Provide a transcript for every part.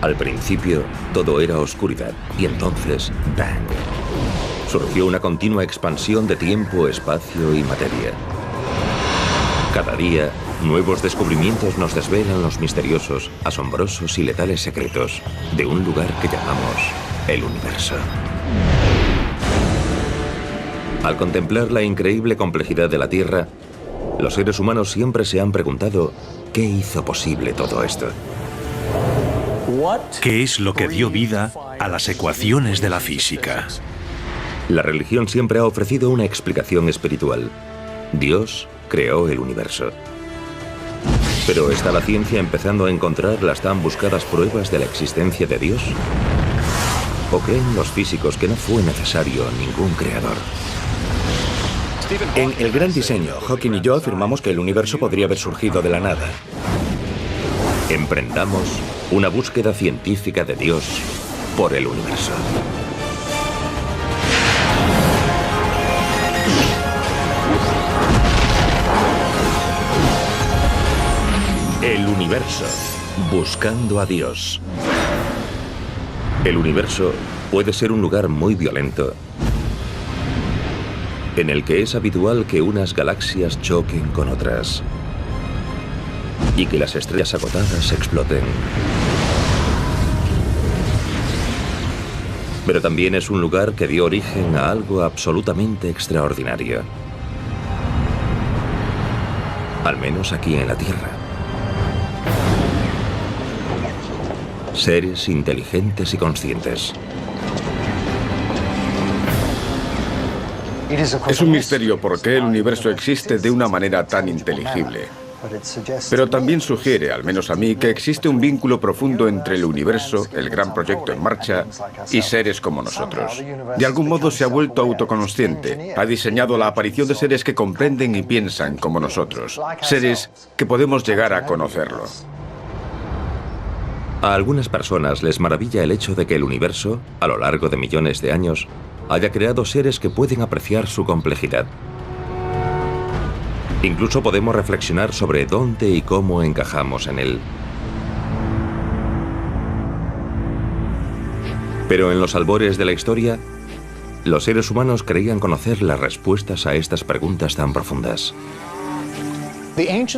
Al principio, todo era oscuridad, y entonces, ¡bang! Surgió una continua expansión de tiempo, espacio y materia. Cada día, nuevos descubrimientos nos desvelan los misteriosos, asombrosos y letales secretos de un lugar que llamamos el universo. Al contemplar la increíble complejidad de la Tierra, los seres humanos siempre se han preguntado ¿qué hizo posible todo esto? ¿Qué es lo que dio vida a las ecuaciones de la física? La religión siempre ha ofrecido una explicación espiritual. Dios creó el universo. ¿Pero está la ciencia empezando a encontrar las tan buscadas pruebas de la existencia de Dios? ¿O creen los físicos que no fue necesario ningún creador? En El Gran Diseño, Hawking y yo afirmamos que el universo podría haber surgido de la nada. Emprendamos una búsqueda científica de Dios por el universo. El universo, buscando a Dios. El universo puede ser un lugar muy violento, en el que es habitual que unas galaxias choquen con otras y que las estrellas agotadas exploten. Pero también es un lugar que dio origen a algo absolutamente extraordinario. Al menos aquí en la Tierra. Seres inteligentes y conscientes. Es un misterio por qué el universo existe de una manera tan inteligible. Pero también sugiere, al menos a mí, que existe un vínculo profundo entre el universo, el gran proyecto en marcha, y seres como nosotros. De algún modo se ha vuelto autoconsciente, ha diseñado la aparición de seres que comprenden y piensan como nosotros, seres que podemos llegar a conocerlo. A algunas personas les maravilla el hecho de que el universo, a lo largo de millones de años, haya creado seres que pueden apreciar su complejidad. Incluso podemos reflexionar sobre dónde y cómo encajamos en él. Pero en los albores de la historia, los seres humanos creían conocer las respuestas a estas preguntas tan profundas.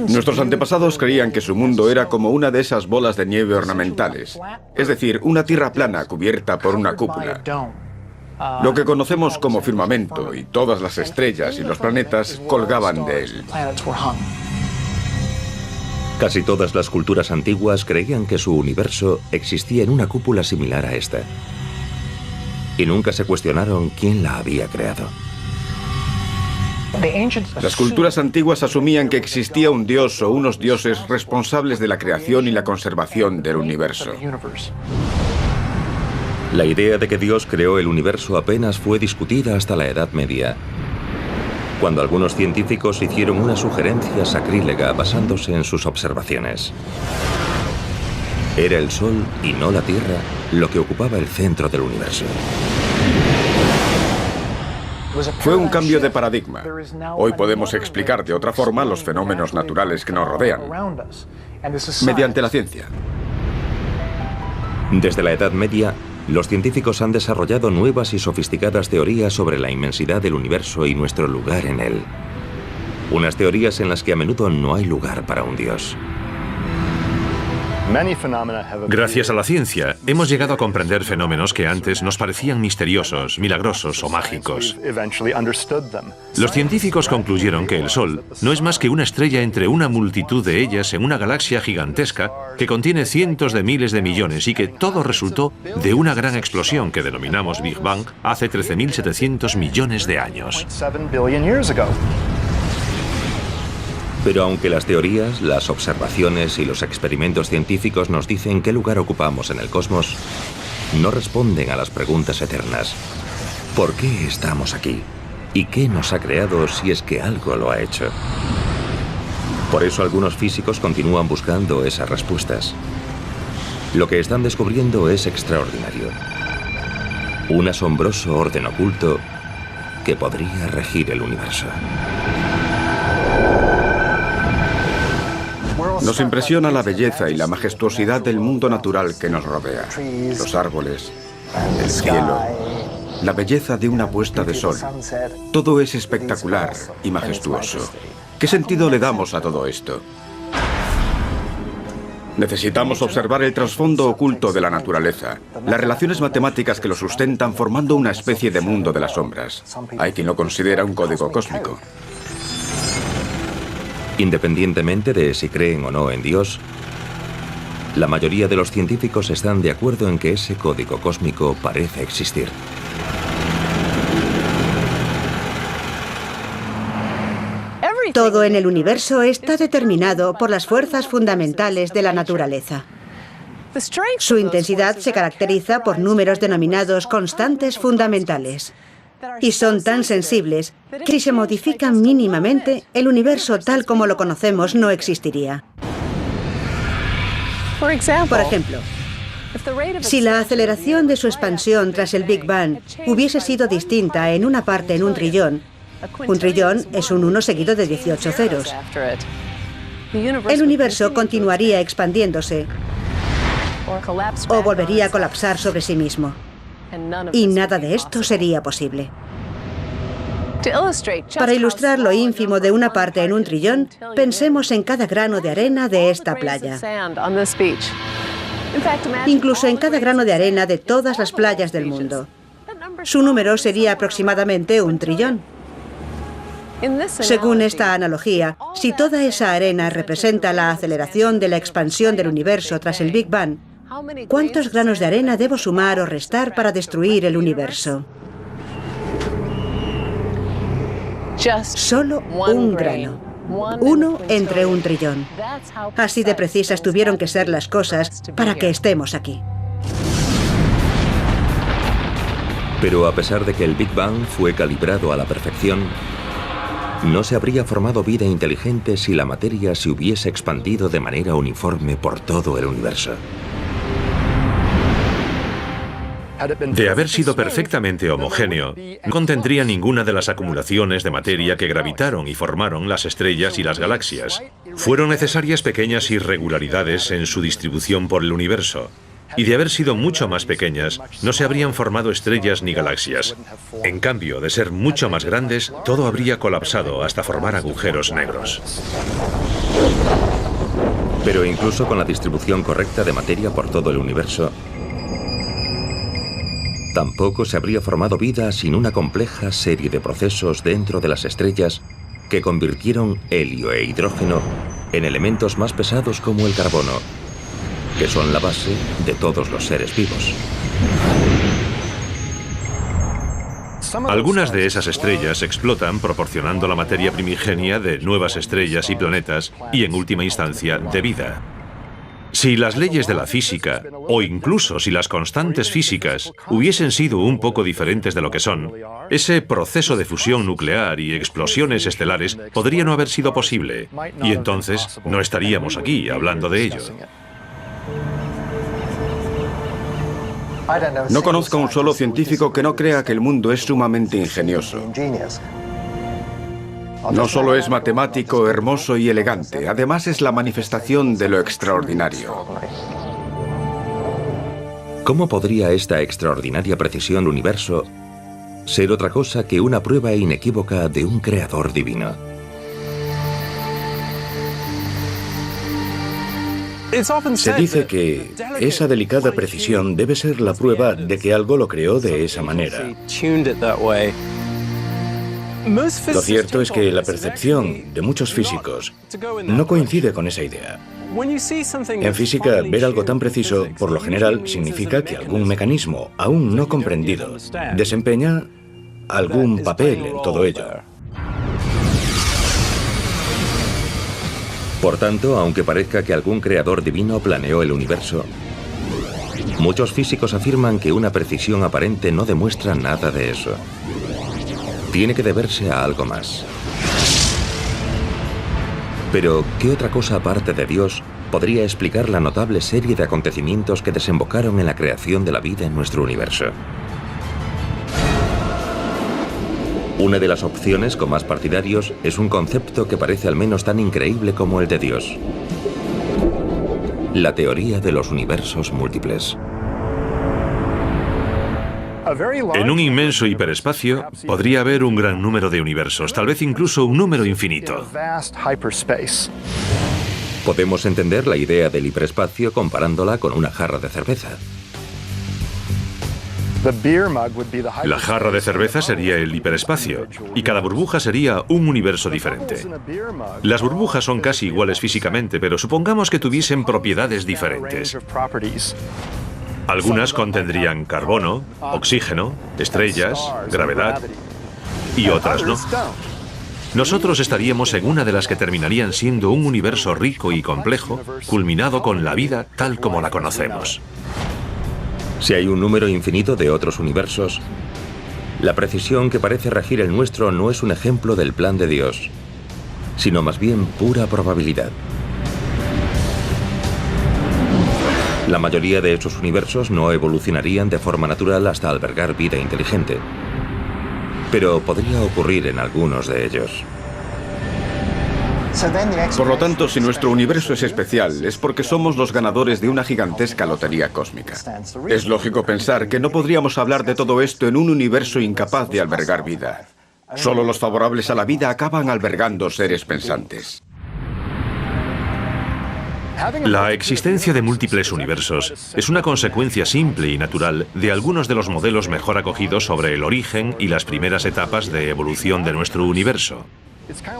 Nuestros antepasados creían que su mundo era como una de esas bolas de nieve ornamentales, es decir, una tierra plana cubierta por una cúpula. Lo que conocemos como firmamento y todas las estrellas y los planetas colgaban de él. Casi todas las culturas antiguas creían que su universo existía en una cúpula similar a esta. Y nunca se cuestionaron quién la había creado. Las culturas antiguas asumían que existía un dios o unos dioses responsables de la creación y la conservación del universo. La idea de que Dios creó el universo apenas fue discutida hasta la Edad Media, cuando algunos científicos hicieron una sugerencia sacrílega basándose en sus observaciones. Era el Sol y no la Tierra lo que ocupaba el centro del universo. Fue un cambio de paradigma. Hoy podemos explicar de otra forma los fenómenos naturales que nos rodean, mediante la ciencia. Desde la Edad Media, los científicos han desarrollado nuevas y sofisticadas teorías sobre la inmensidad del universo y nuestro lugar en él. Unas teorías en las que a menudo no hay lugar para un Dios. Gracias a la ciencia, hemos llegado a comprender fenómenos que antes nos parecían misteriosos, milagrosos o mágicos. Los científicos concluyeron que el Sol no es más que una estrella entre una multitud de ellas en una galaxia gigantesca que contiene cientos de miles de millones y que todo resultó de una gran explosión que denominamos Big Bang hace 13.700 millones de años. Pero aunque las teorías, las observaciones y los experimentos científicos nos dicen qué lugar ocupamos en el cosmos, no responden a las preguntas eternas. ¿Por qué estamos aquí? ¿Y qué nos ha creado si es que algo lo ha hecho? Por eso algunos físicos continúan buscando esas respuestas. Lo que están descubriendo es extraordinario. Un asombroso orden oculto que podría regir el universo. Nos impresiona la belleza y la majestuosidad del mundo natural que nos rodea. Los árboles, el cielo, la belleza de una puesta de sol. Todo es espectacular y majestuoso. ¿Qué sentido le damos a todo esto? Necesitamos observar el trasfondo oculto de la naturaleza, las relaciones matemáticas que lo sustentan formando una especie de mundo de las sombras. Hay quien lo considera un código cósmico. Independientemente de si creen o no en Dios, la mayoría de los científicos están de acuerdo en que ese código cósmico parece existir. Todo en el universo está determinado por las fuerzas fundamentales de la naturaleza. Su intensidad se caracteriza por números denominados constantes fundamentales. Y son tan sensibles que si se modifican mínimamente, el universo tal como lo conocemos no existiría. Por ejemplo, si la aceleración de su expansión tras el Big Bang hubiese sido distinta en una parte en un trillón es un 1 seguido de 18 ceros. El universo continuaría expandiéndose o volvería a colapsar sobre sí mismo. Y nada de esto sería posible. Para ilustrar lo ínfimo de una parte en un trillón, pensemos en cada grano de arena de esta playa. Incluso en cada grano de arena de todas las playas del mundo. Su número sería aproximadamente 1 trillón. Según esta analogía, si toda esa arena representa la aceleración de la expansión del universo tras el Big Bang, ¿cuántos granos de arena debo sumar o restar para destruir el universo? Solo un grano. 1 entre 1 trillón. Así de precisas tuvieron que ser las cosas para que estemos aquí. Pero a pesar de que el Big Bang fue calibrado a la perfección, no se habría formado vida inteligente si la materia se hubiese expandido de manera uniforme por todo el universo. De haber sido perfectamente homogéneo, no contendría ninguna de las acumulaciones de materia que gravitaron y formaron las estrellas y las galaxias. Fueron necesarias pequeñas irregularidades en su distribución por el universo. Y de haber sido mucho más pequeñas, no se habrían formado estrellas ni galaxias. En cambio, de ser mucho más grandes, todo habría colapsado hasta formar agujeros negros. Pero incluso con la distribución correcta de materia por todo el universo, tampoco se habría formado vida sin una compleja serie de procesos dentro de las estrellas que convirtieron helio e hidrógeno en elementos más pesados como el carbono, que son la base de todos los seres vivos. Algunas de esas estrellas explotan proporcionando la materia primigenia de nuevas estrellas y planetas y, en última instancia, de vida. Si las leyes de la física, o incluso si las constantes físicas, hubiesen sido un poco diferentes de lo que son, ese proceso de fusión nuclear y explosiones estelares podría no haber sido posible, y entonces no estaríamos aquí hablando de ello. No conozco a un solo científico que no crea que el mundo es sumamente ingenioso. No solo es matemático, hermoso y elegante, además es la manifestación de lo extraordinario. ¿Cómo podría esta extraordinaria precisión del universo ser otra cosa que una prueba inequívoca de un creador divino? Se dice que esa delicada precisión debe ser la prueba de que algo lo creó de esa manera. Lo cierto es que la percepción de muchos físicos no coincide con esa idea. En física, ver algo tan preciso, por lo general, significa que algún mecanismo, aún no comprendido, desempeña algún papel en todo ello. Por tanto, aunque parezca que algún creador divino planeó el universo, muchos físicos afirman que una precisión aparente no demuestra nada de eso. Tiene que deberse a algo más. Pero, ¿qué otra cosa aparte de Dios podría explicar la notable serie de acontecimientos que desembocaron en la creación de la vida en nuestro universo? Una de las opciones con más partidarios es un concepto que parece al menos tan increíble como el de Dios. la teoría de los universos múltiples. En un inmenso hiperespacio podría haber un gran número de universos, tal vez incluso un número infinito. Podemos entender la idea del hiperespacio comparándola con una jarra de cerveza. La jarra de cerveza sería el hiperespacio, y cada burbuja sería un universo diferente. Las burbujas son casi iguales físicamente, pero supongamos que tuviesen propiedades diferentes. Algunas contendrían carbono, oxígeno, estrellas, gravedad, y otras no. Nosotros estaríamos en una de las que terminarían siendo un universo rico y complejo, culminado con la vida tal como la conocemos. Si hay un número infinito de otros universos, la precisión que parece regir el nuestro no es un ejemplo del plan de Dios, sino más bien pura probabilidad. La mayoría de esos universos no evolucionarían de forma natural hasta albergar vida inteligente, pero podría ocurrir en algunos de ellos. Por lo tanto, si nuestro universo es especial, es porque somos los ganadores de una gigantesca lotería cósmica. Es lógico pensar que no podríamos hablar de todo esto en un universo incapaz de albergar vida. Solo los favorables a la vida acaban albergando seres pensantes. La existencia de múltiples universos es una consecuencia simple y natural de algunos de los modelos mejor acogidos sobre el origen y las primeras etapas de evolución de nuestro universo.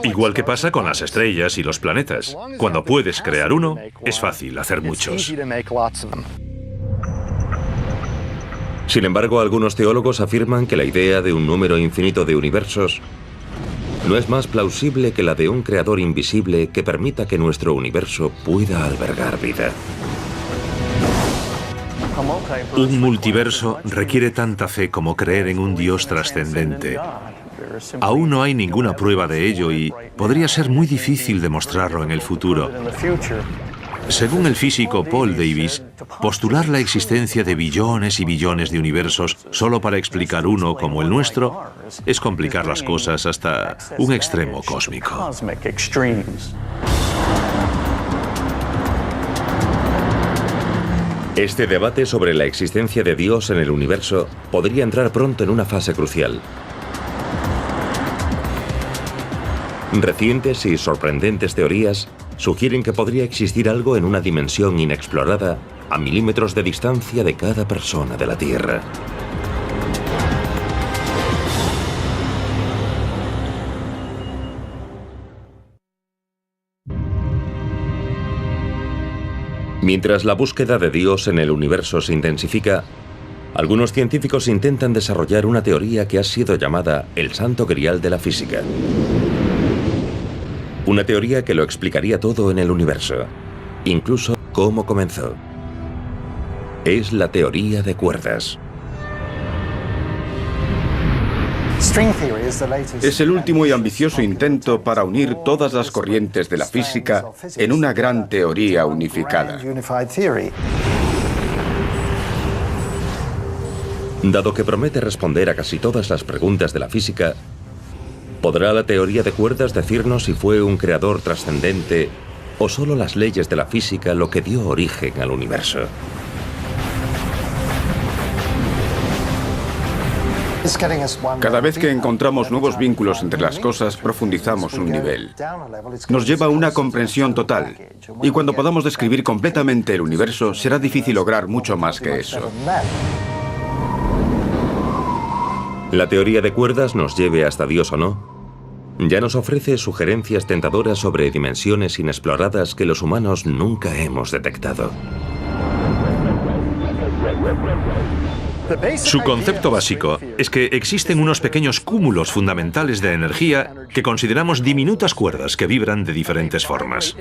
Igual que pasa con las estrellas y los planetas. Cuando puedes crear uno, es fácil hacer muchos. Sin embargo, algunos teólogos afirman que la idea de un número infinito de universos no es más plausible que la de un creador invisible que permita que nuestro universo pueda albergar vida. Un multiverso requiere tanta fe como creer en un Dios trascendente. Aún no hay ninguna prueba de ello y podría ser muy difícil demostrarlo en el futuro. Según el físico Paul Davies, postular la existencia de billones y billones de universos solo para explicar uno como el nuestro es complicar las cosas hasta un extremo cósmico. Este debate sobre la existencia de Dios en el universo podría entrar pronto en una fase crucial. Recientes y sorprendentes teorías sugieren que podría existir algo en una dimensión inexplorada a milímetros de distancia de cada persona de la Tierra. Mientras la búsqueda de Dios en el universo se intensifica, algunos científicos intentan desarrollar una teoría que ha sido llamada el Santo Grial de la física. Una teoría que lo explicaría todo en el universo, incluso cómo comenzó. Es la teoría de cuerdas. Es el último y ambicioso intento para unir todas las corrientes de la física en una gran teoría unificada. Dado que promete responder a casi todas las preguntas de la física, ¿podrá la teoría de cuerdas decirnos si fue un creador trascendente o solo las leyes de la física lo que dio origen al universo? Cada vez que encontramos nuevos vínculos entre las cosas, profundizamos un nivel. Nos lleva a una comprensión total. Y cuando podamos describir completamente el universo, será difícil lograr mucho más que eso. La teoría de cuerdas nos lleve hasta Dios o no, ya nos ofrece sugerencias tentadoras sobre dimensiones inexploradas que los humanos nunca hemos detectado. Su concepto básico es que existen unos pequeños cúmulos fundamentales de energía que consideramos diminutas cuerdas que vibran de diferentes formas.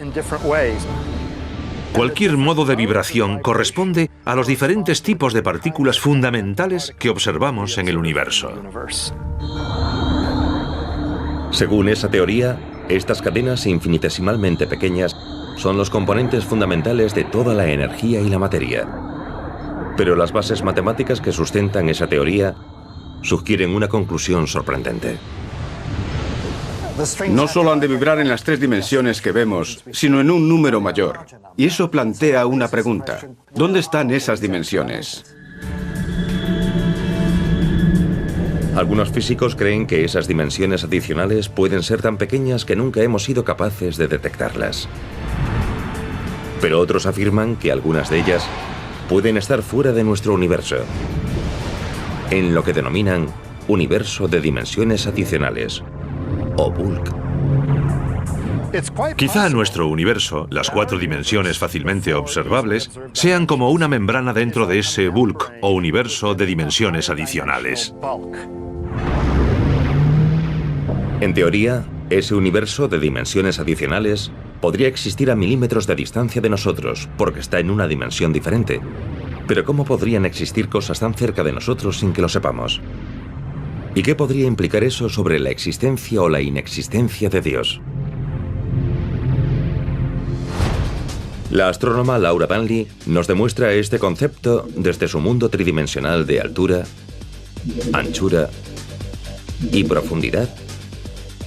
Cualquier modo de vibración corresponde a los diferentes tipos de partículas fundamentales que observamos en el universo. Según esa teoría, estas cadenas infinitesimalmente pequeñas son los componentes fundamentales de toda la energía y la materia. Pero las bases matemáticas que sustentan esa teoría sugieren una conclusión sorprendente. No solo han de vibrar en las 3 dimensiones que vemos, sino en un número mayor. Y eso plantea una pregunta. ¿Dónde están esas dimensiones? Algunos físicos creen que esas dimensiones adicionales pueden ser tan pequeñas que nunca hemos sido capaces de detectarlas. Pero otros afirman que algunas de ellas pueden estar fuera de nuestro universo, en lo que denominan universo de dimensiones adicionales, o bulk. Quizá nuestro universo, las 4 dimensiones fácilmente observables, sean como una membrana dentro de ese bulk o universo de dimensiones adicionales. En teoría, ese universo de dimensiones adicionales podría existir a milímetros de distancia de nosotros, porque está en una dimensión diferente. Pero ¿cómo podrían existir cosas tan cerca de nosotros sin que lo sepamos? ¿Y qué podría implicar eso sobre la existencia o la inexistencia de Dios? La astrónoma Laura Danley nos demuestra este concepto desde su mundo tridimensional de altura, anchura y profundidad,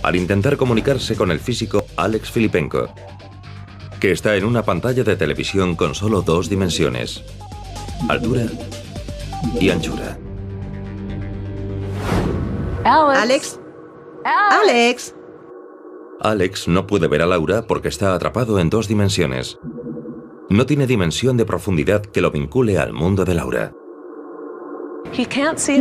al intentar comunicarse con el físico Alex Filippenko, que está en una pantalla de televisión con solo 2 dimensiones, altura y anchura. Alex. Alex. Alex no puede ver a Laura porque está atrapado en 2 dimensiones. No tiene dimensión de profundidad que lo vincule al mundo de Laura.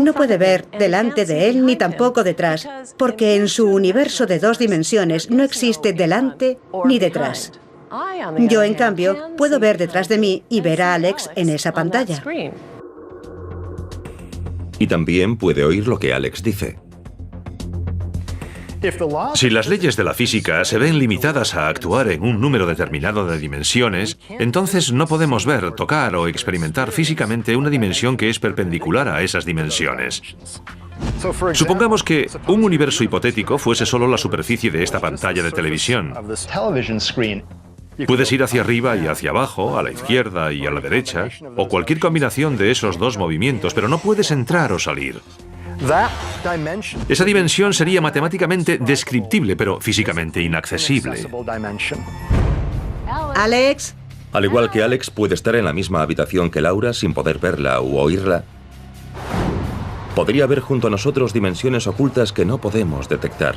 No puede ver delante de él ni tampoco detrás, porque en su universo de 2 dimensiones no existe delante ni detrás. Yo, en cambio, puedo ver detrás de mí y ver a Alex en esa pantalla. Y también puede oír lo que Alex dice. Si las leyes de la física se ven limitadas a actuar en un número determinado de dimensiones, entonces no podemos ver, tocar o experimentar físicamente una dimensión que es perpendicular a esas dimensiones. Supongamos que un universo hipotético fuese solo la superficie de esta pantalla de televisión. Puedes ir hacia arriba y hacia abajo, a la izquierda y a la derecha, o cualquier combinación de esos 2 movimientos, pero no puedes entrar o salir. Esa dimensión sería matemáticamente descriptible, pero físicamente inaccesible. Alex. Al igual que Alex puede estar en la misma habitación que Laura sin poder verla u oírla, podría haber junto a nosotros dimensiones ocultas que no podemos detectar.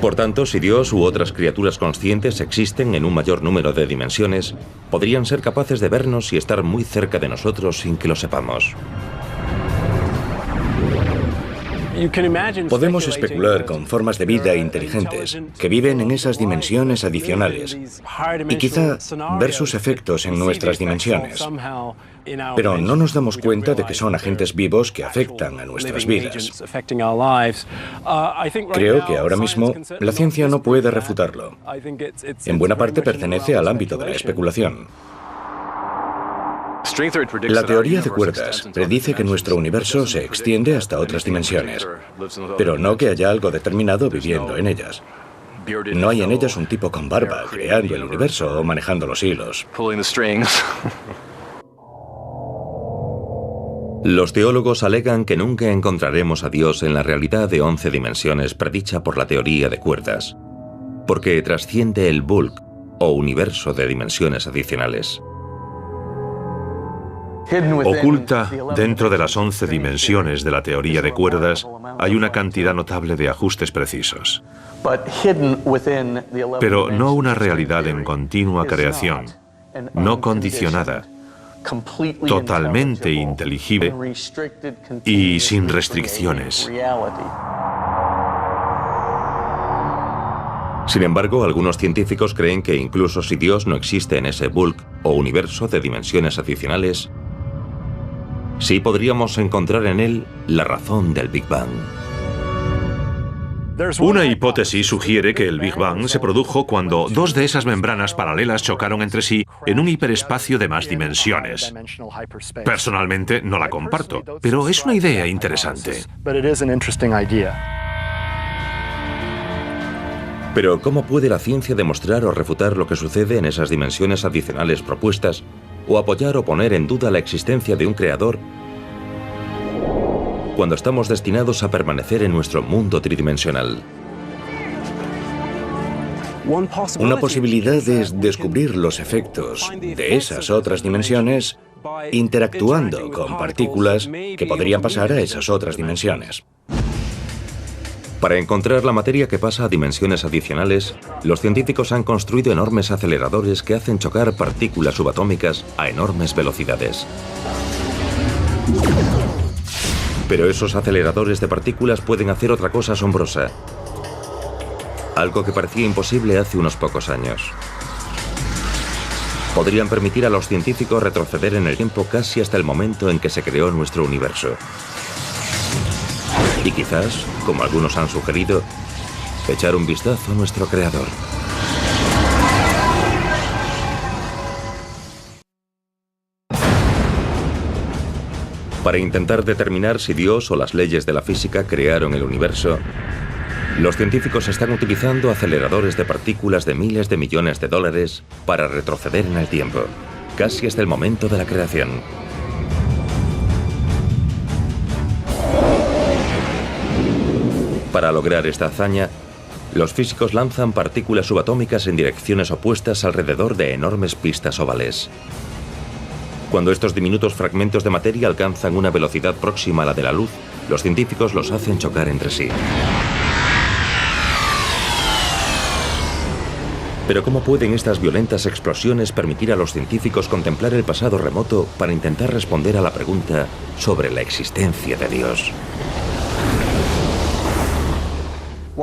Por tanto, si Dios u otras criaturas conscientes existen en un mayor número de dimensiones, podrían ser capaces de vernos y estar muy cerca de nosotros sin que lo sepamos. Podemos especular con formas de vida inteligentes que viven en esas dimensiones adicionales y quizá ver sus efectos en nuestras dimensiones. Pero no nos damos cuenta de que son agentes vivos que afectan a nuestras vidas. Creo que ahora mismo la ciencia no puede refutarlo. En buena parte pertenece al ámbito de la especulación. La teoría de cuerdas predice que nuestro universo se extiende hasta otras dimensiones, pero no que haya algo determinado viviendo en ellas. No hay en ellas un tipo con barba creando el universo o manejando los hilos. Los teólogos alegan que nunca encontraremos a Dios en la realidad de 11 dimensiones predicha por la teoría de cuerdas, porque trasciende el bulk o universo de dimensiones adicionales. Oculta dentro de las 11 dimensiones de la teoría de cuerdas hay una cantidad notable de ajustes precisos, pero no una realidad en continua creación, no condicionada, totalmente inteligible y sin restricciones. Sin embargo, algunos científicos creen que incluso si Dios no existe en ese bulk o universo de dimensiones adicionales, sí podríamos encontrar en él la razón del Big Bang. Una hipótesis sugiere que el Big Bang se produjo cuando 2 de esas membranas paralelas chocaron entre sí en un hiperespacio de más dimensiones. Personalmente no la comparto, pero es una idea interesante. Pero ¿cómo puede la ciencia demostrar o refutar lo que sucede en esas dimensiones adicionales propuestas, o apoyar o poner en duda la existencia de un creador cuando estamos destinados a permanecer en nuestro mundo tridimensional. Una posibilidad es descubrir los efectos de esas otras dimensiones interactuando con partículas que podrían pasar a esas otras dimensiones. Para encontrar la materia que pasa a dimensiones adicionales, los científicos han construido enormes aceleradores que hacen chocar partículas subatómicas a enormes velocidades. Pero esos aceleradores de partículas pueden hacer otra cosa asombrosa. Algo que parecía imposible hace unos pocos años. Podrían permitir a los científicos retroceder en el tiempo casi hasta el momento en que se creó nuestro universo. Y quizás, como algunos han sugerido, echar un vistazo a nuestro creador. Para intentar determinar si Dios o las leyes de la física crearon el universo, los científicos están utilizando aceleradores de partículas de miles de millones de dólares para retroceder en el tiempo, casi hasta el momento de la creación. Para lograr esta hazaña, los físicos lanzan partículas subatómicas en direcciones opuestas alrededor de enormes pistas ovales. Cuando estos diminutos fragmentos de materia alcanzan una velocidad próxima a la de la luz, los científicos los hacen chocar entre sí. Pero ¿cómo pueden estas violentas explosiones permitir a los científicos contemplar el pasado remoto para intentar responder a la pregunta sobre la existencia de Dios?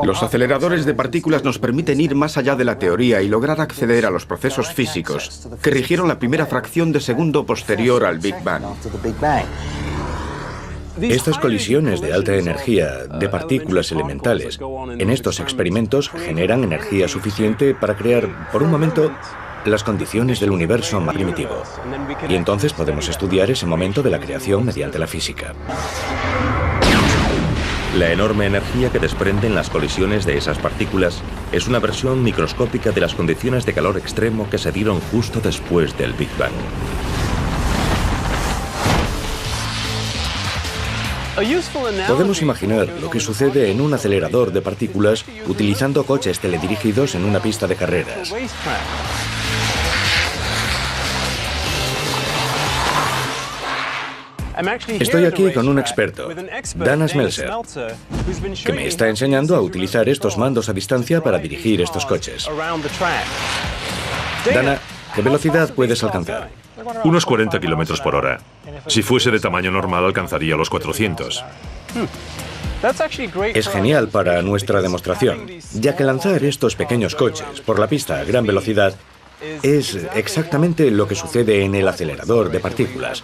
Los aceleradores de partículas nos permiten ir más allá de la teoría y lograr acceder a los procesos físicos que rigieron la primera fracción de segundo posterior al Big Bang. Estas colisiones de alta energía de partículas elementales en estos experimentos generan energía suficiente para crear, por un momento, las condiciones del universo más primitivo. Y entonces podemos estudiar ese momento de la creación mediante la física. La enorme energía que desprenden las colisiones de esas partículas es una versión microscópica de las condiciones de calor extremo que se dieron justo después del Big Bang. Podemos imaginar lo que sucede en un acelerador de partículas utilizando coches teledirigidos en una pista de carreras. Estoy aquí con un experto, Dana Smeltzer, que me está enseñando a utilizar estos mandos a distancia para dirigir estos coches. Dana, ¿qué velocidad puedes alcanzar? Unos 40 kilómetros por hora. Si fuese de tamaño normal, alcanzaría los 400. Es genial para nuestra demostración, ya que lanzar estos pequeños coches por la pista a gran velocidad es exactamente lo que sucede en el acelerador de partículas,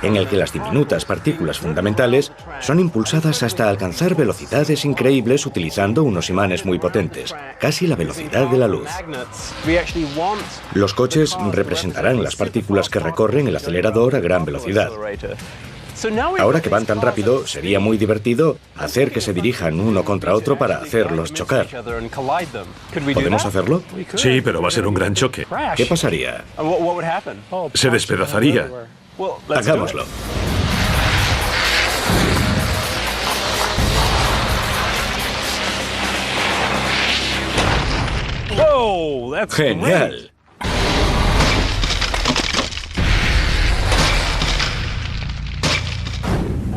en el que las diminutas partículas fundamentales son impulsadas hasta alcanzar velocidades increíbles utilizando unos imanes muy potentes, casi la velocidad de la luz. Los coches representarán las partículas que recorren el acelerador a gran velocidad. Ahora que van tan rápido, sería muy divertido hacer que se dirijan uno contra otro para hacerlos chocar. ¿Podemos hacerlo? Sí, pero va a ser un gran choque. ¿Qué pasaría? Se despedazaría. Hagámoslo. ¡Genial!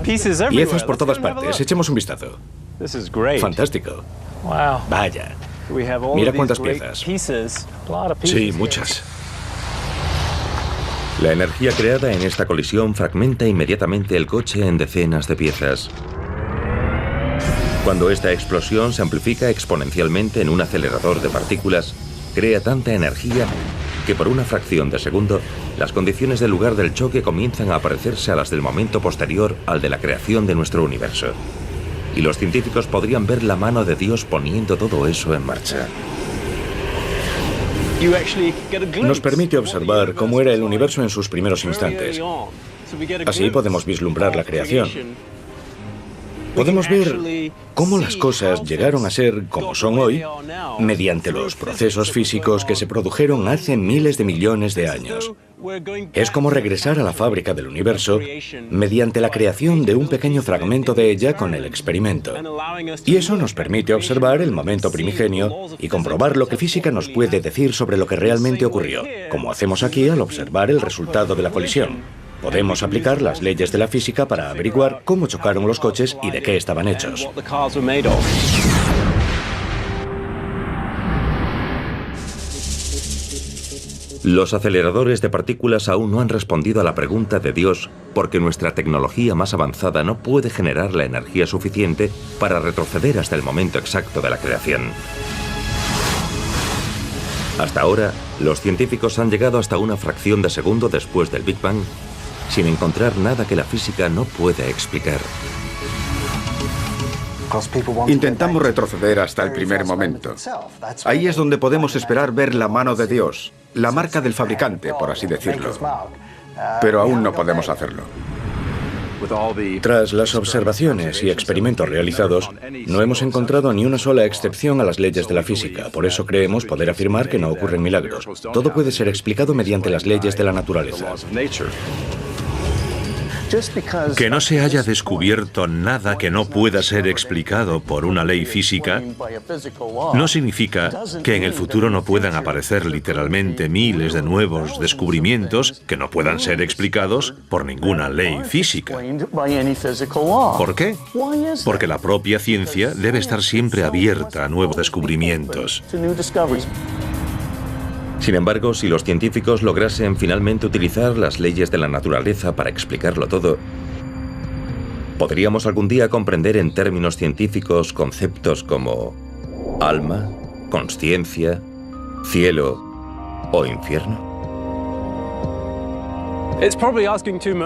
Piezas por todas partes. Echemos un vistazo. Fantástico. Vaya. Mira cuántas piezas. Sí, muchas. La energía creada en esta colisión fragmenta inmediatamente el coche en decenas de piezas. Cuando esta explosión se amplifica exponencialmente en un acelerador de partículas, crea tanta energía que por una fracción de segundo, las condiciones del lugar del choque comienzan a parecerse a las del momento posterior al de la creación de nuestro universo. Y los científicos podrían ver la mano de Dios poniendo todo eso en marcha. Nos permite observar cómo era el universo en sus primeros instantes. Así podemos vislumbrar la creación. Podemos ver cómo las cosas llegaron a ser como son hoy mediante los procesos físicos que se produjeron hace miles de millones de años. Es como regresar a la fábrica del universo mediante la creación de un pequeño fragmento de ella con el experimento. Y eso nos permite observar el momento primigenio y comprobar lo que física nos puede decir sobre lo que realmente ocurrió, como hacemos aquí al observar el resultado de la colisión. Podemos aplicar las leyes de la física para averiguar cómo chocaron los coches y de qué estaban hechos. Los aceleradores de partículas aún no han respondido a la pregunta de Dios porque nuestra tecnología más avanzada no puede generar la energía suficiente para retroceder hasta el momento exacto de la creación. Hasta ahora, los científicos han llegado hasta una fracción de segundo después del Big Bang sin encontrar nada que la física no pueda explicar. Intentamos retroceder hasta el primer momento. Ahí es donde podemos esperar ver la mano de Dios, la marca del fabricante, por así decirlo. Pero aún no podemos hacerlo. Tras las observaciones y experimentos realizados, no hemos encontrado ni una sola excepción a las leyes de la física. Por eso creemos poder afirmar que no ocurren milagros. Todo puede ser explicado mediante las leyes de la naturaleza. Que no se haya descubierto nada que no pueda ser explicado por una ley física no significa que en el futuro no puedan aparecer literalmente miles de nuevos descubrimientos que no puedan ser explicados por ninguna ley física. ¿Por qué? Porque la propia ciencia debe estar siempre abierta a nuevos descubrimientos. Sin embargo, si los científicos lograsen finalmente utilizar las leyes de la naturaleza para explicarlo todo, ¿podríamos algún día comprender en términos científicos conceptos como alma, consciencia, cielo o infierno?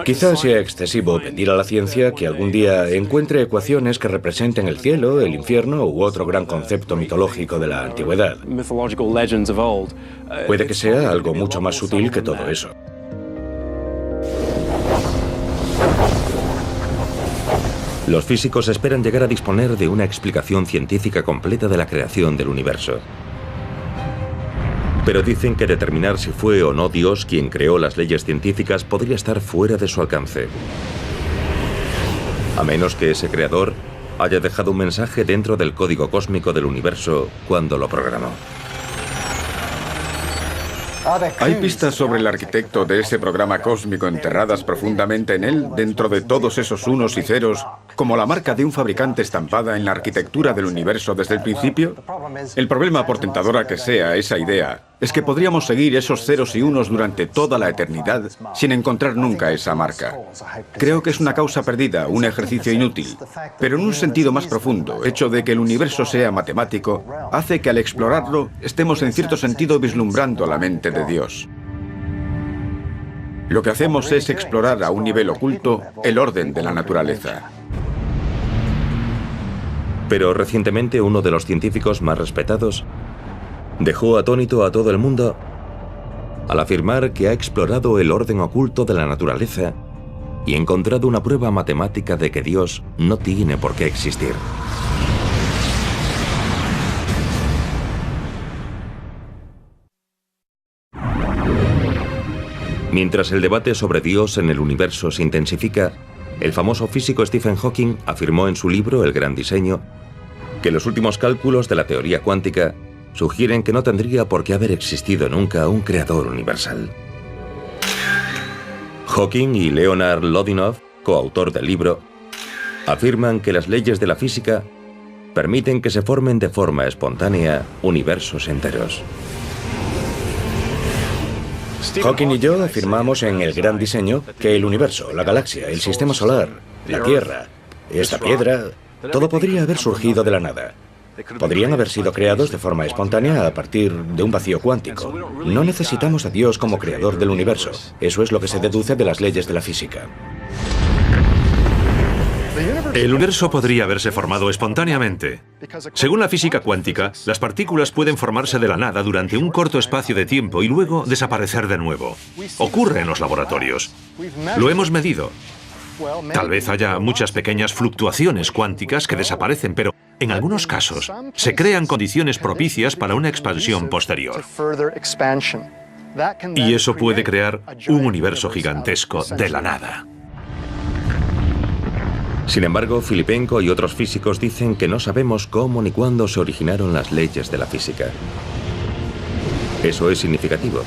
Quizás sea excesivo pedir a la ciencia que algún día encuentre ecuaciones que representen el cielo, el infierno u otro gran concepto mitológico de la antigüedad. Puede que sea algo mucho más sutil que todo eso. Los físicos esperan llegar a disponer de una explicación científica completa de la creación del universo. Pero dicen que determinar si fue o no Dios quien creó las leyes científicas podría estar fuera de su alcance. A menos que ese creador haya dejado un mensaje dentro del código cósmico del universo cuando lo programó. ¿Hay pistas sobre el arquitecto de ese programa cósmico enterradas profundamente en él, dentro de todos esos unos y ceros, como la marca de un fabricante estampada en la arquitectura del universo desde el principio? El problema, por tentadora que sea esa idea, es que podríamos seguir esos ceros y unos durante toda la eternidad sin encontrar nunca esa marca. Creo que es una causa perdida, un ejercicio inútil, pero en un sentido más profundo, hecho de que el universo sea matemático, hace que al explorarlo estemos en cierto sentido vislumbrando la mente de Dios. Lo que hacemos es explorar a un nivel oculto el orden de la naturaleza. Pero recientemente uno de los científicos más respetados dejó atónito a todo el mundo al afirmar que ha explorado el orden oculto de la naturaleza y encontrado una prueba matemática de que Dios no tiene por qué existir. Mientras el debate sobre Dios en el universo se intensifica, el famoso físico Stephen Hawking afirmó en su libro El Gran Diseño que los últimos cálculos de la teoría cuántica sugieren que no tendría por qué haber existido nunca un creador universal. Hawking y Leonard Lodinov, coautor del libro, afirman que las leyes de la física permiten que se formen de forma espontánea universos enteros. Hawking y yo afirmamos en El Gran Diseño que el universo, la galaxia, el sistema solar, la Tierra, esta piedra, todo podría haber surgido de la nada. Podrían haber sido creados de forma espontánea a partir de un vacío cuántico. No necesitamos a Dios como creador del universo. Eso es lo que se deduce de las leyes de la física. El universo podría haberse formado espontáneamente. Según la física cuántica, las partículas pueden formarse de la nada durante un corto espacio de tiempo y luego desaparecer de nuevo. Ocurre en los laboratorios. Lo hemos medido. Tal vez haya muchas pequeñas fluctuaciones cuánticas que desaparecen, pero en algunos casos se crean condiciones propicias para una expansión posterior. Y eso puede crear un universo gigantesco de la nada. Sin embargo, Filipenko y otros físicos dicen que no sabemos cómo ni cuándo se originaron las leyes de la física. Eso es significativo,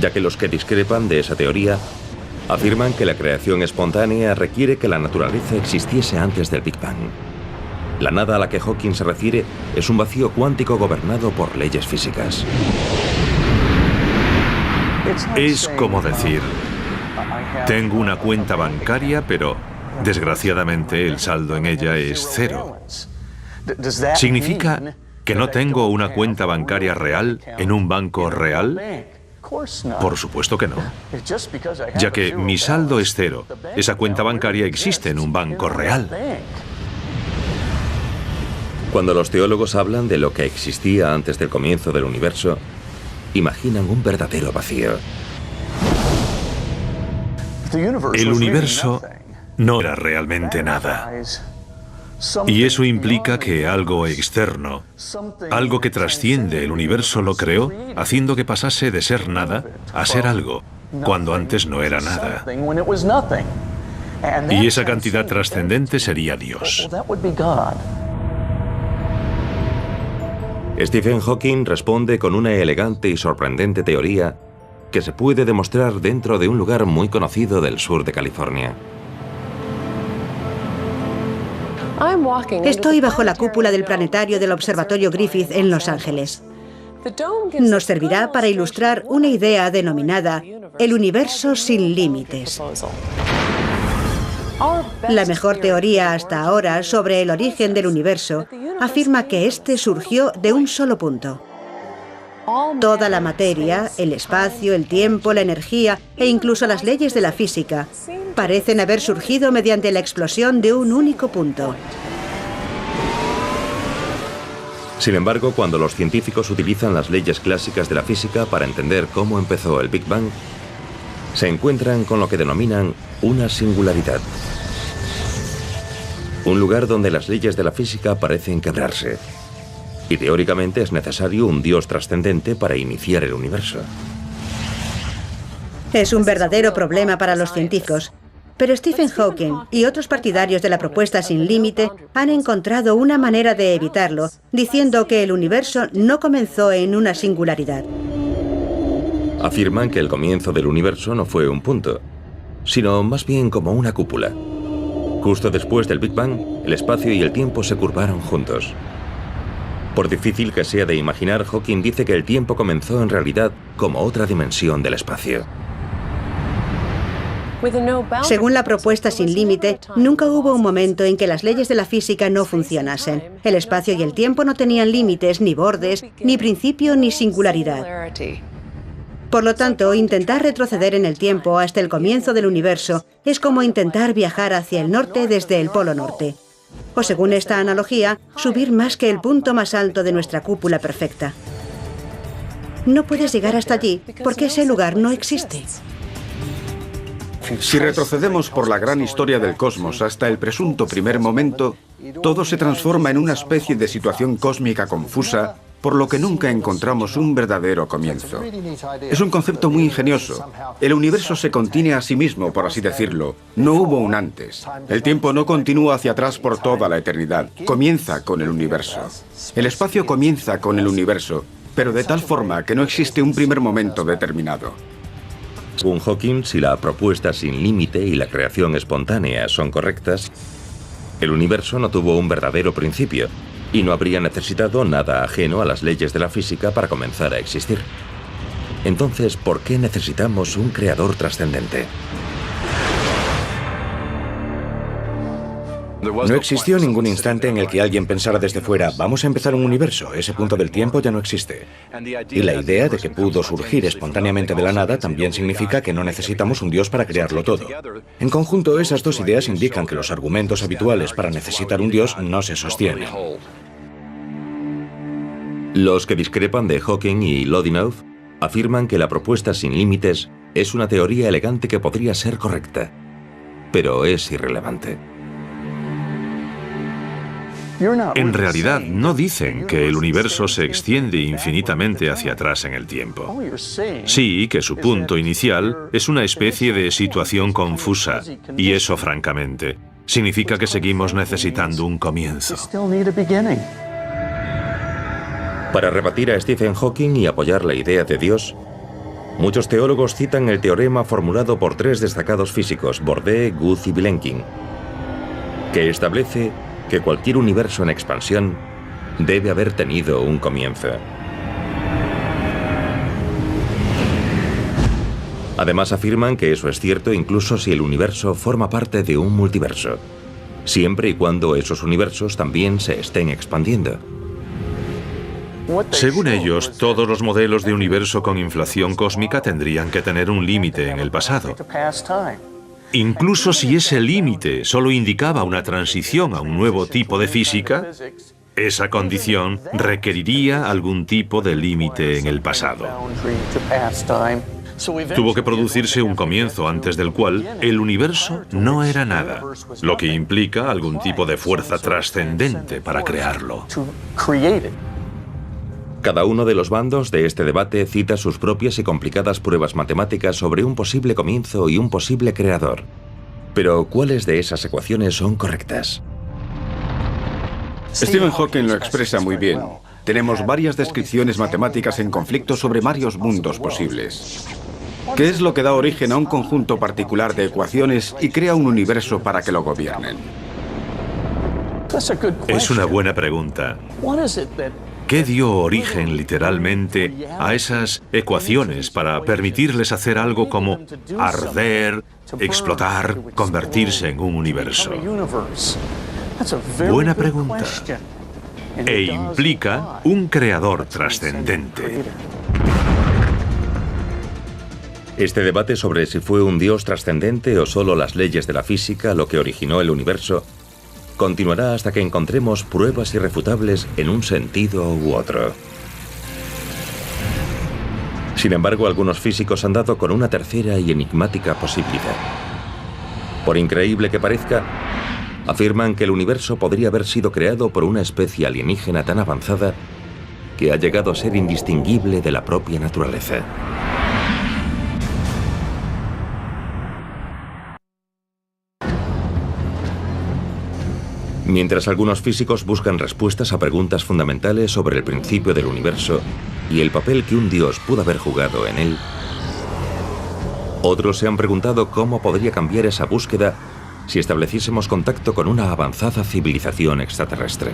ya que los que discrepan de esa teoría afirman que la creación espontánea requiere que la naturaleza existiese antes del Big Bang. La nada a la que Hawking se refiere es un vacío cuántico gobernado por leyes físicas. Es como decir, tengo una cuenta bancaria, pero desgraciadamente el saldo en ella es cero. ¿Significa que no tengo una cuenta bancaria real en un banco real? Por supuesto que no. Ya que mi saldo es cero, esa cuenta bancaria existe en un banco real. Cuando los teólogos hablan de lo que existía antes del comienzo del universo, imaginan un verdadero vacío. El universo no era realmente nada. Y eso implica que algo externo, algo que trasciende el universo, lo creó, haciendo que pasase de ser nada a ser algo, cuando antes no era nada. Y esa cantidad trascendente sería Dios. Stephen Hawking responde con una elegante y sorprendente teoría que se puede demostrar dentro de un lugar muy conocido del sur de California. Estoy bajo la cúpula del planetario del Observatorio Griffith en Los Ángeles. Nos servirá para ilustrar una idea denominada el universo sin límites. La mejor teoría hasta ahora sobre el origen del universo afirma que éste surgió de un solo punto. Toda la materia, el espacio, el tiempo, la energía e incluso las leyes de la física parecen haber surgido mediante la explosión de un único punto. Sin embargo, cuando los científicos utilizan las leyes clásicas de la física para entender cómo empezó el Big Bang, se encuentran con lo que denominan una singularidad. Un lugar donde las leyes de la física parecen quebrarse. Y teóricamente es necesario un Dios trascendente para iniciar el universo. Es un verdadero problema para los científicos, pero Stephen Hawking y otros partidarios de la propuesta sin límite han encontrado una manera de evitarlo, diciendo que el universo no comenzó en una singularidad. Afirman que el comienzo del universo no fue un punto, sino más bien como una cúpula. Justo después del Big Bang, el espacio y el tiempo se curvaron juntos. Por difícil que sea de imaginar, Hawking dice que el tiempo comenzó en realidad como otra dimensión del espacio. Según la propuesta sin límite, nunca hubo un momento en que las leyes de la física no funcionasen. El espacio y el tiempo no tenían límites, ni bordes, ni principio, ni singularidad. Por lo tanto, intentar retroceder en el tiempo hasta el comienzo del universo es como intentar viajar hacia el norte desde el Polo Norte. O según esta analogía, subir más que el punto más alto de nuestra cúpula perfecta. No puedes llegar hasta allí porque ese lugar no existe. Si retrocedemos por la gran historia del cosmos hasta el presunto primer momento, todo se transforma en una especie de situación cósmica confusa, por lo que nunca encontramos un verdadero comienzo. Es un concepto muy ingenioso. El universo se contiene a sí mismo, por así decirlo. No hubo un antes. El tiempo no continúa hacia atrás por toda la eternidad. Comienza con el universo. El espacio comienza con el universo, pero de tal forma que no existe un primer momento determinado. Según Hawking, si la propuesta sin límite y la creación espontánea son correctas, el universo no tuvo un verdadero principio y no habría necesitado nada ajeno a las leyes de la física para comenzar a existir. Entonces, ¿por qué necesitamos un creador trascendente? No existió ningún instante en el que alguien pensara desde fuera, vamos a empezar un universo, ese punto del tiempo ya no existe. Y la idea de que pudo surgir espontáneamente de la nada también significa que no necesitamos un Dios para crearlo todo. En conjunto, esas dos ideas indican que los argumentos habituales para necesitar un Dios no se sostienen. Los que discrepan de Hawking y Lodinow afirman que la propuesta sin límites es una teoría elegante que podría ser correcta, pero es irrelevante. En realidad, no dicen que el universo se extiende infinitamente hacia atrás en el tiempo. Sí, que su punto inicial es una especie de situación confusa, y eso, francamente, significa que seguimos necesitando un comienzo. Para rebatir a Stephen Hawking y apoyar la idea de Dios, muchos teólogos citan el teorema formulado por tres destacados físicos, Bourdais, Guth y Vilenkin, que establece que cualquier universo en expansión debe haber tenido un comienzo. Además afirman que eso es cierto incluso si el universo forma parte de un multiverso, siempre y cuando esos universos también se estén expandiendo. Según ellos, todos los modelos de universo con inflación cósmica tendrían que tener un límite en el pasado. Incluso si ese límite solo indicaba una transición a un nuevo tipo de física, esa condición requeriría algún tipo de límite en el pasado. Tuvo que producirse un comienzo antes del cual el universo no era nada, lo que implica algún tipo de fuerza trascendente para crearlo. Cada uno de los bandos de este debate cita sus propias y complicadas pruebas matemáticas sobre un posible comienzo y un posible creador. Pero, ¿cuáles de esas ecuaciones son correctas? Stephen Hawking lo expresa muy bien. Tenemos varias descripciones matemáticas en conflicto sobre varios mundos posibles. ¿Qué es lo que da origen a un conjunto particular de ecuaciones y crea un universo para que lo gobiernen? Es una buena pregunta. ¿Qué dio origen literalmente a esas ecuaciones para permitirles hacer algo como arder, explotar, convertirse en un universo? Buena pregunta. E implica un creador trascendente. Este debate sobre si fue un dios trascendente o solo las leyes de la física lo que originó el universo continuará hasta que encontremos pruebas irrefutables en un sentido u otro. Sin embargo, algunos físicos han dado con una tercera y enigmática posibilidad. Por increíble que parezca, afirman que el universo podría haber sido creado por una especie alienígena tan avanzada que ha llegado a ser indistinguible de la propia naturaleza. Mientras algunos físicos buscan respuestas a preguntas fundamentales sobre el principio del universo y el papel que un dios pudo haber jugado en él, otros se han preguntado cómo podría cambiar esa búsqueda si estableciésemos contacto con una avanzada civilización extraterrestre.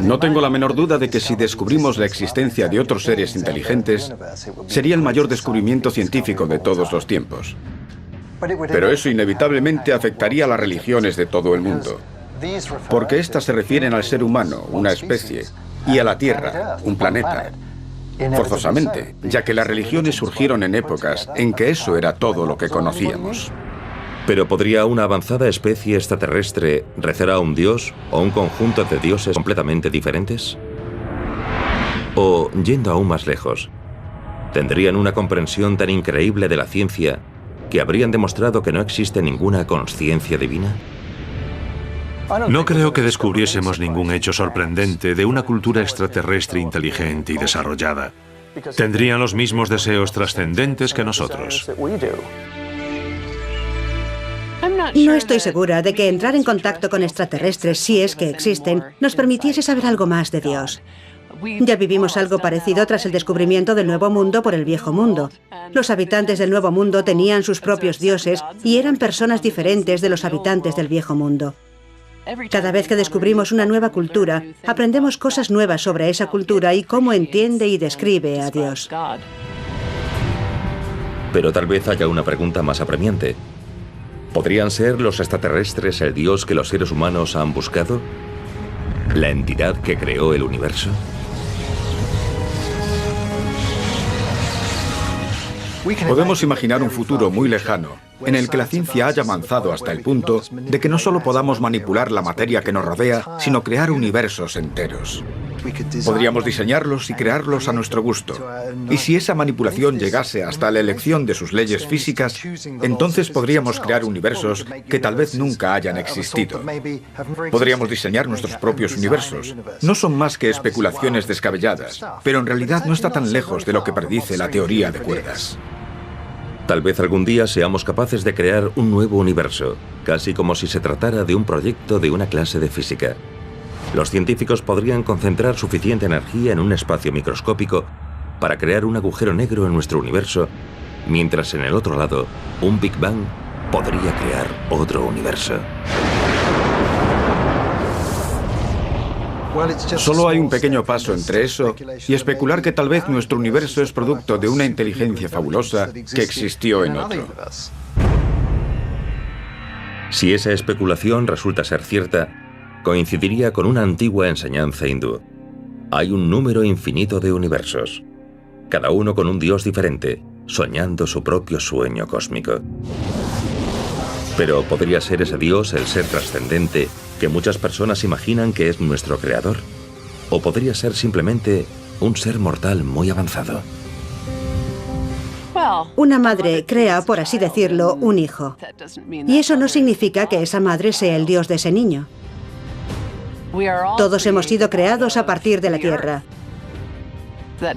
No tengo la menor duda de que si descubrimos la existencia de otros seres inteligentes, sería el mayor descubrimiento científico de todos los tiempos. Pero eso inevitablemente afectaría a las religiones de todo el mundo, porque éstas se refieren al ser humano, una especie, y a la Tierra, un planeta, forzosamente, ya que las religiones surgieron en épocas en que eso era todo lo que conocíamos. ¿Pero podría una avanzada especie extraterrestre rezar a un dios o un conjunto de dioses completamente diferentes? O, yendo aún más lejos, ¿tendrían una comprensión tan increíble de la ciencia que habrían demostrado que no existe ninguna consciencia divina? No creo que descubriésemos ningún hecho sorprendente de una cultura extraterrestre inteligente y desarrollada. Tendrían los mismos deseos trascendentes que nosotros. No estoy segura de que entrar en contacto con extraterrestres, si es que existen, nos permitiese saber algo más de Dios. Ya vivimos algo parecido tras el descubrimiento del Nuevo Mundo por el Viejo Mundo. Los habitantes del Nuevo Mundo tenían sus propios dioses y eran personas diferentes de los habitantes del Viejo Mundo. Cada vez que descubrimos una nueva cultura, aprendemos cosas nuevas sobre esa cultura y cómo entiende y describe a Dios. Pero tal vez haya una pregunta más apremiante. ¿Podrían ser los extraterrestres el Dios que los seres humanos han buscado? ¿La entidad que creó el universo? Podemos imaginar un futuro muy lejano, en el que la ciencia haya avanzado hasta el punto de que no solo podamos manipular la materia que nos rodea, sino crear universos enteros. Podríamos diseñarlos y crearlos a nuestro gusto. Y si esa manipulación llegase hasta la elección de sus leyes físicas, entonces podríamos crear universos que tal vez nunca hayan existido. Podríamos diseñar nuestros propios universos. No son más que especulaciones descabelladas, pero en realidad no está tan lejos de lo que predice la teoría de cuerdas. Tal vez algún día seamos capaces de crear un nuevo universo, casi como si se tratara de un proyecto de una clase de física. Los científicos podrían concentrar suficiente energía en un espacio microscópico para crear un agujero negro en nuestro universo, mientras en el otro lado, un Big Bang podría crear otro universo. Solo hay un pequeño paso entre eso y especular que tal vez nuestro universo es producto de una inteligencia fabulosa que existió en otro. Si esa especulación resulta ser cierta, coincidiría con una antigua enseñanza hindú. Hay un número infinito de universos, cada uno con un dios diferente, soñando su propio sueño cósmico. Pero ¿podría ser ese dios el ser trascendente que muchas personas imaginan que es nuestro creador? ¿O podría ser simplemente un ser mortal muy avanzado? Una madre crea, por así decirlo, un hijo. Y eso no significa que esa madre sea el dios de ese niño. Todos hemos sido creados a partir de la tierra.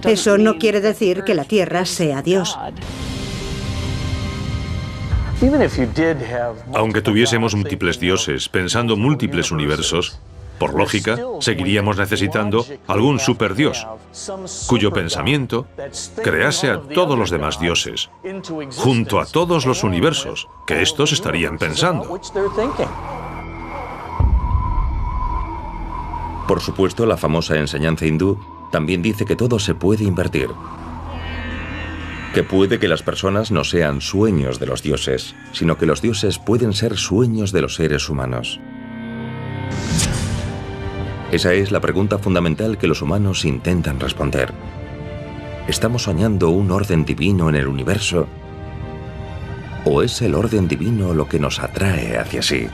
Eso no quiere decir que la tierra sea Dios. Aunque tuviésemos múltiples dioses, pensando múltiples universos, por lógica, seguiríamos necesitando algún superdios, cuyo pensamiento crease a todos los demás dioses, junto a todos los universos que estos estarían pensando. Por supuesto, la famosa enseñanza hindú también dice que todo se puede invertir. Que puede que las personas no sean sueños de los dioses, sino que los dioses pueden ser sueños de los seres humanos. Esa es la pregunta fundamental que los humanos intentan responder. ¿Estamos soñando un orden divino en el universo? ¿O es el orden divino lo que nos atrae hacia sí?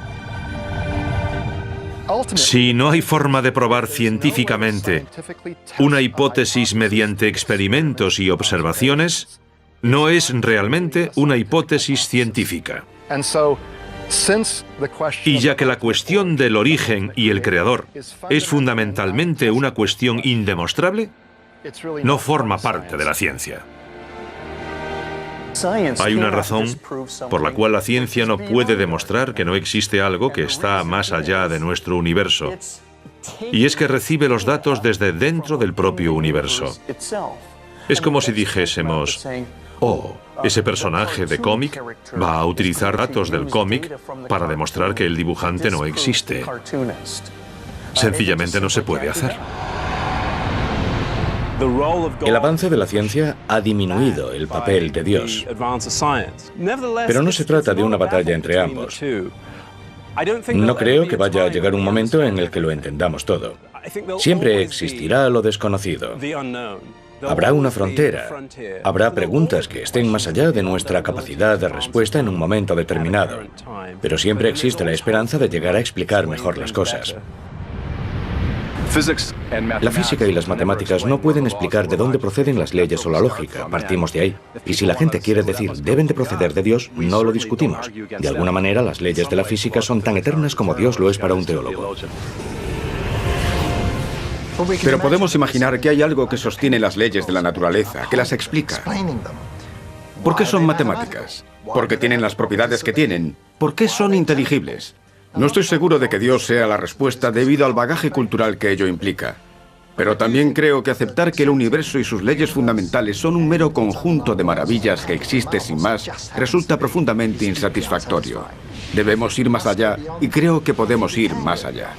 Si no hay forma de probar científicamente una hipótesis mediante experimentos y observaciones, no es realmente una hipótesis científica. Y ya que la cuestión del origen y el creador es fundamentalmente una cuestión indemostrable, no forma parte de la ciencia. Hay una razón por la cual la ciencia no puede demostrar que no existe algo que está más allá de nuestro universo, y es que recibe los datos desde dentro del propio universo. Es como si dijésemos: oh, ese personaje de cómic va a utilizar datos del cómic para demostrar que el dibujante no existe. Sencillamente no se puede hacer. El avance de la ciencia ha disminuido el papel de Dios. Pero no se trata de una batalla entre ambos. No creo que vaya a llegar un momento en el que lo entendamos todo. Siempre existirá lo desconocido. Habrá una frontera. Habrá preguntas que estén más allá de nuestra capacidad de respuesta en un momento determinado. Pero siempre existe la esperanza de llegar a explicar mejor las cosas. La física y las matemáticas no pueden explicar de dónde proceden las leyes o la lógica, partimos de ahí. Y si la gente quiere decir deben de proceder de Dios, no lo discutimos. De alguna manera, las leyes de la física son tan eternas como Dios lo es para un teólogo. Pero podemos imaginar que hay algo que sostiene las leyes de la naturaleza, que las explica. ¿Por qué son matemáticas? ¿Por qué tienen las propiedades que tienen? ¿Por qué son inteligibles? No estoy seguro de que Dios sea la respuesta debido al bagaje cultural que ello implica. Pero también creo que aceptar que el universo y sus leyes fundamentales son un mero conjunto de maravillas que existe sin más resulta profundamente insatisfactorio. Debemos ir más allá y creo que podemos ir más allá.